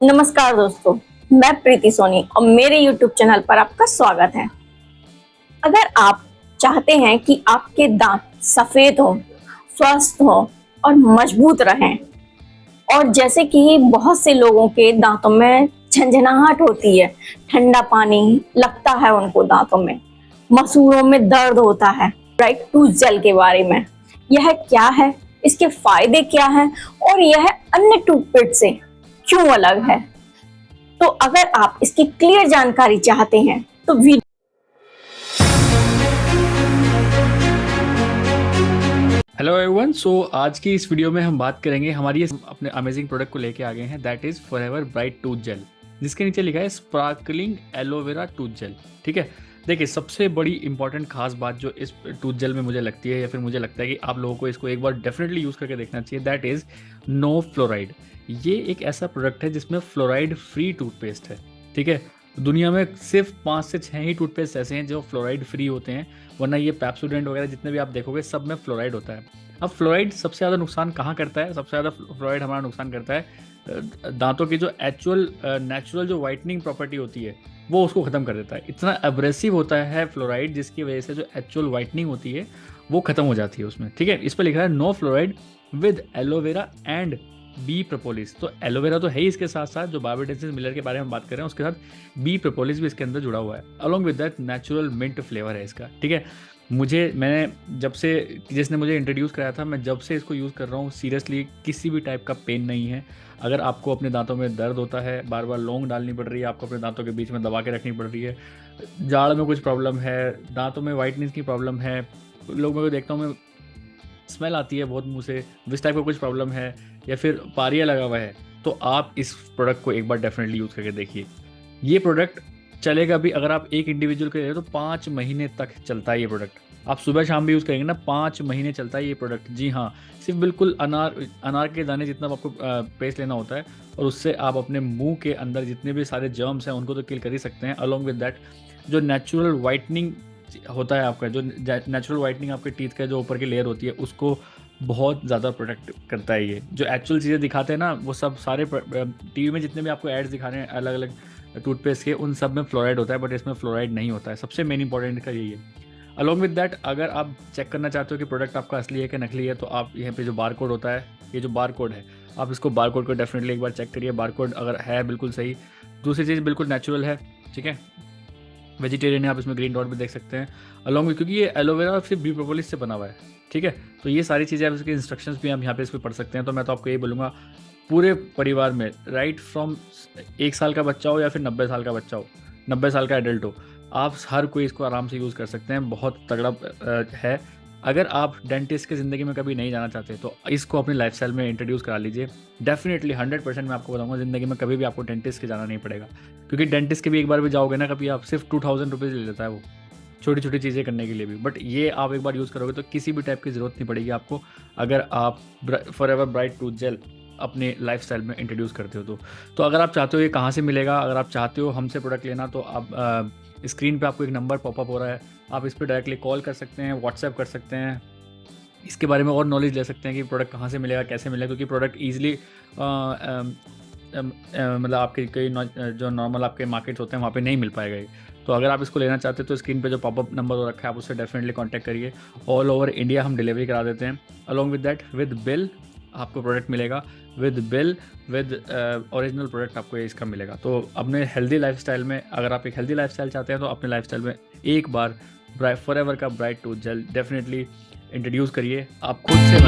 नमस्कार दोस्तों, मैं प्रीति सोनी और मेरे YouTube चैनल पर आपका स्वागत है। अगर आप चाहते हैं कि आपके दांत सफेद हो, स्वस्थ हो और मजबूत रहें, और जैसे कि बहुत से लोगों के दांतों में झंझनाहट होती है, ठंडा पानी लगता है उनको दांतों में, मसूड़ों में दर्द होता है, ब्राइट टूथ जेल के बारे में यह क्या है, इसके फायदे क्या हैं और यह अन्य टूथपेस्ट से क्यों अलग है। तो अगर आप इसकी क्लियर जानकारी चाहते हैं तो वीडियो हेलो एवरीवन। आज की इस वीडियो में हम बात करेंगे हमारी अपने अमेजिंग प्रोडक्ट को लेके आ गए हैं, that is forever bright tooth gel, जिसके नीचे लिखा है स्पार्कलिंग एलोवेरा टूथ जेल। ठीक है, देखिए सबसे बड़ी इंपॉर्टेंट खास बात जो इस टूथ जेल में मुझे लगती है या फिर मुझे लगता है कि आप लोगों को इसको एक बार डेफिनेटली यूज़ करके देखना चाहिए, दैट इज़ नो फ्लोराइड। ये एक ऐसा प्रोडक्ट है जिसमें फ्लोराइड फ्री टूथपेस्ट है। ठीक है, दुनिया में सिर्फ 5 से 6 ही टूथपेस्ट ऐसे हैं जो फ्लोराइड फ्री होते हैं, वरना ये पेप्सोडेंट वगैरह जितने भी आप देखोगे सब में फ्लोराइड होता है। अब फ्लोराइड सबसे ज़्यादा नुकसान कहाँ करता है? सबसे ज़्यादा फ्लोराइड हमारा नुकसान करता है दांतों की जो एक्चुअल नेचुरल जो वाइटनिंग प्रॉपर्टी होती है वो उसको ख़त्म कर देता है। इतना एब्रेसिव होता है फ्लोराइड जिसकी वजह से जो एक्चुअल वाइटनिंग होती है वो ख़त्म हो जाती है उसमें। ठीक है, इस पर लिखा है no fluoride with aloe vera and bee propolis. तो एलोवेरा तो है ही, इसके साथ साथ जो बायोडेंसिस मिलर के बारे में बात कर रहे हैं उसके साथ बी प्रोपोलिस भी इसके अंदर जुड़ा हुआ है। Along with that natural mint flavour है इसका। ठीक है, मैंने जब से जिसने मुझे इंट्रोड्यूस कराया था, मैं जब से इसको यूज़ कर रहा हूँ, सीरियसली किसी भी टाइप का पेन नहीं है। अगर आपको अपने दांतों में दर्द होता है, बार बार लौंग डालनी पड़ रही है, आपको अपने दांतों के बीच में दबा के रखनी पड़ रही है, जाड़ में कुछ प्रॉब्लम है, दांतों में वाइटनेस की प्रॉब्लम है, लोगों को देखता हूँ मैं, स्मेल आती है बहुत मुंह से, इस टाइप का कुछ प्रॉब्लम है, या फिर पारिया लगा हुआ है, तो आप इस प्रोडक्ट को एक बार डेफिनेटली यूज़ करके देखिए। ये प्रोडक्ट चलेगा भी, अगर आप एक इंडिविजुअल के लिए तो 5 महीने तक चलता है ये प्रोडक्ट। आप सुबह शाम भी यूज़ करेंगे ना, 5 महीने चलता है ये प्रोडक्ट। जी हाँ, सिर्फ बिल्कुल अनार के दाने जितना आपको पेस्ट लेना होता है, और उससे आप अपने मुंह के अंदर जितने भी सारे जर्म्स हैं उनको तो किल कर ही सकते हैं। अलॉन्ग विद दैट जो नेचुरल वाइटनिंग होता है आपका, जो नेचुरल वाइटनिंग आपके टीथ का जो ऊपर की लेयर होती है उसको बहुत ज़्यादा प्रोटेक्ट करता है। ये जो एक्चुअल चीज़ें दिखाते हैं ना, वो सब सारे टीवी में जितने भी आपको एड्स दिखा रहे हैं अलग अलग टूथपेस्ट के, उन सब में फ्लोराइड होता है, बट इसमें फ्लोराइड नहीं होता है। सबसे मेन इंपॉर्टेंट का यही है। अलॉन्ग विद दैट, अगर आप चेक करना चाहते हो कि प्रोडक्ट आपका असली है कि नकली है, तो आप यहाँ पे जो बार कोड होता है, ये जो बार कोड है, आप इसको बार कोड को डेफिनेटली एक बार चेक करिए। बार कोड अगर है बिल्कुल सही, दूसरी चीज़ बिल्कुल नेचुरल है। ठीक है, वेजिटेरियन है, आप इसमें ग्रीन डॉट भी देख सकते हैं अलॉन्ग विद, क्योंकि ये एलोवेरा सिर्फ बी प्रोपोलिस से बना हुआ है। ठीक है, तो ये सारी चीज़ें आप इसके इंस्ट्रक्शंस भी आप यहाँ पे इस पर पढ़ सकते हैं। तो मैं तो आपको यही बोलूँगा, पूरे परिवार में, राइट फ्रॉम 1 साल का बच्चा हो या फिर 90 साल का बच्चा हो, 90 साल का एडल्ट हो, आप हर कोई इसको आराम से यूज़ कर सकते हैं। बहुत तगड़ा है। अगर आप डेंटिस्ट की ज़िंदगी में कभी नहीं जाना चाहते तो इसको अपनी लाइफस्टाइल में इंट्रोड्यूस करा लीजिए। डेफिनेटली 100% मैं आपको बताऊंगा, ज़िंदगी में कभी भी आपको डेंटिस्ट के जाना नहीं पड़ेगा, क्योंकि डेंटिस्ट के भी एक बार भी जाओगे ना कभी, आप सिर्फ 2000 रुपीज़ ले लेता है वो, छोटी छोटी चीज़ें करने के लिए भी। बट ये आप एक बार यूज़ करोगे तो किसी भी टाइप की ज़रूरत नहीं पड़ेगी आपको, अगर आप फॉरएवर ब्राइट टूथ जेल अपने लाइफस्टाइल में इंट्रोड्यूस करते हो तो अगर आप चाहते हो ये कहाँ से मिलेगा, अगर आप चाहते हो हमसे प्रोडक्ट लेना, तो आप स्क्रीन पे आपको एक नंबर पॉपअप हो रहा है, आप इस पर डायरेक्टली कॉल कर सकते हैं, व्हाट्सएप कर सकते हैं, इसके बारे में और नॉलेज ले सकते हैं कि प्रोडक्ट कहाँ से मिलेगा, कैसे मिलेगा, क्योंकि प्रोडक्ट ईजिली मतलब आपके कई जो नॉर्मल आपके मार्केट्स होते हैं वहाँ पे नहीं मिल पाएगा ये। तो अगर आप इसको लेना चाहते हैं तो स्क्रीन पे जो पॉपअप नंबर हो रखा है आप उससे डेफिनेटली कांटेक्ट करिए। ऑल ओवर इंडिया हम डिलीवरी करा देते हैं। Along with that, with bill आपको प्रोडक्ट मिलेगा, with bill, with original product आपको ये इसका मिलेगा। तो अपने हेल्दी लाइफस्टाइल में, अगर आप एक हेल्दी लाइफस्टाइल चाहते हैं तो अपने लाइफस्टाइल में एक बार फॉरएवर का bright tooth gel definitely introduce करिए। आप खुद से